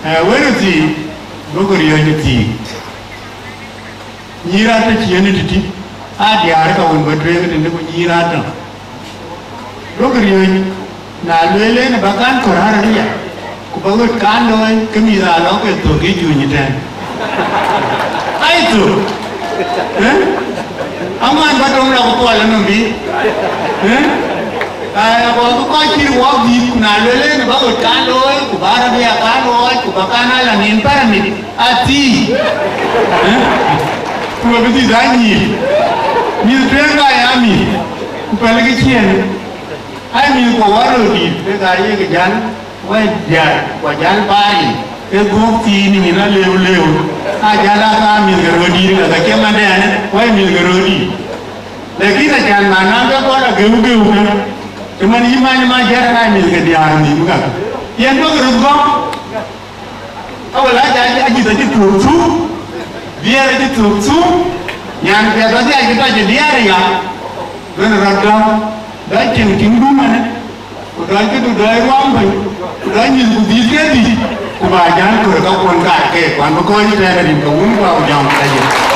Where is he? Look at reality. Yirata Chianity. Ah, the article will be driven in the Yirata. Look at you. Now, Lillian Bakan Koraria. Kubagut Kando, Kamila Locket to get you in your time. I do. I'm not going to go on me. I was quite you walk deep. Now, Lillian Bagut Kando, Kubarabia Kano, Kubakana, and in Pyramid. I see. Who are these I need? Miss Brenda, I am me. Pelagician. I mean, for what will be, because I again, Wajan Pai, a good team in a little. Ajala Milgarodi, the Kemadan, why Milgarodi? The Kinajan, another one, a good. The money Majier, I will get the army. Yen go. I will like I did it to Via it to Yan Piazza, I get the area. When I down. That can do man. Could I get to die one? Could I use these ready? Could I get to the one guy? One because you had in the womb of young.